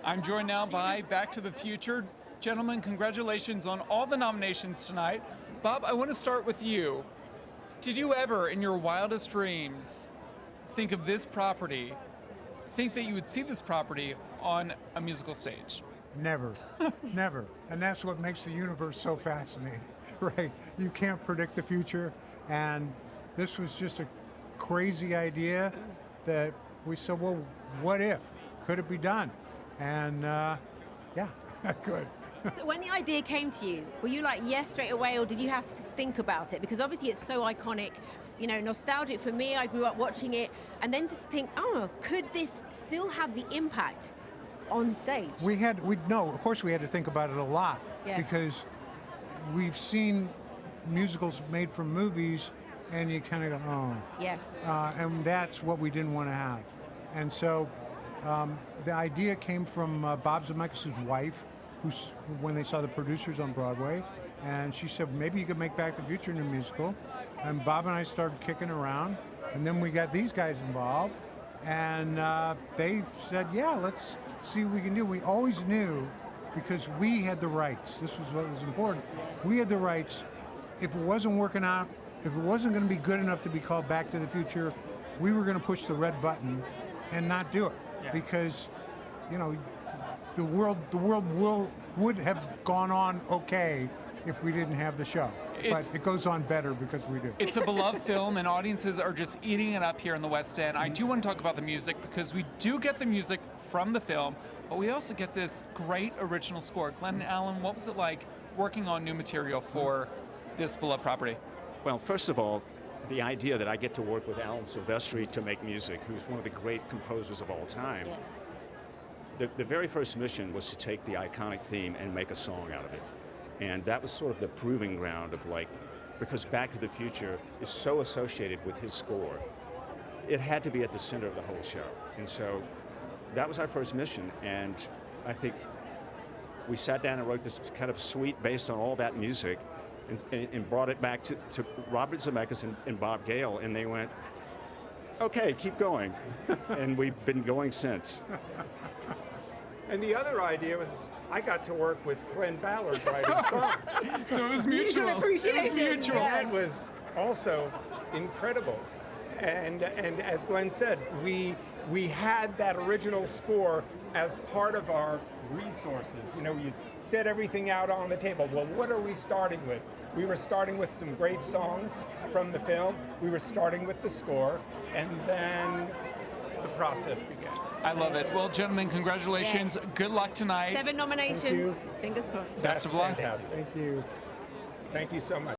I'm joined now by Back to the Future. Gentlemen, congratulations on all the nominations tonight. Bob, I want to start with you. Did you ever, in your wildest dreams, think of this property, think that you would see this property on a musical stage? Never, never. And that's what makes the universe so fascinating, right? You can't predict the future, and this was just a crazy idea that we said, well, what if? Could it be done? And yeah, good. So when the idea came to you, were you like yes straight away, or did you have to think about it? Because obviously it's so iconic, you know, nostalgic for me. I grew up watching it, and then just think, oh, could this still have the impact on stage? No, of course we had to think about it a lot, because we've seen musicals made from movies, and you kind of go, oh. Yeah. And that's what we didn't want to have. And so the idea came from Bob Zemeckis' wife, when they saw the producers on Broadway, and she said, maybe you could make Back to the Future into a musical. And Bob and I started kicking around, and then we got these guys involved, and they said, yeah, let's see what we can do. We always knew, because we had the rights. This was what was important. We had the rights. If it wasn't working out, if it wasn't going to be good enough to be called Back to the Future, we were going to push the red button and not do it, because, you know, the world would have gone on okay if we didn't have the show. But it goes on better because we do. It's a beloved film, and audiences are just eating it up here in the West End. I do want to talk about the music, because we do get the music from the film, but we also get this great original score. Glen and Alan, what was it like working on new material for this beloved property? Well, first of all, the idea that I get to work with Alan Silvestri to make music, who's one of the great composers of all time. The very first mission was to take the iconic theme and make a song out of it. And that was sort of the proving ground of, like, because Back to the Future is so associated with his score, it had to be at the center of the whole show. And so that was our first mission, and I think we sat down and wrote this kind of suite based on all that music, and brought it back to Robert Zemeckis and Bob Gale, and they went, okay, keep going. And we've been going since. And the other idea was I got to work with Glen Ballard writing songs. So it was mutual. Appreciation. It was mutual. That was also incredible. And as Glen said, we had that original score as part of our resources. You know, we set everything out on the table. Well, what are we starting with? We were starting with some great songs from the film. We were starting with the score, and then the process began. I love it. Well, gentlemen, congratulations. Yes. Good luck tonight. 7 nominations. Thank you. Fingers crossed. Best of luck. Fantastic. Thank you. Thank you so much.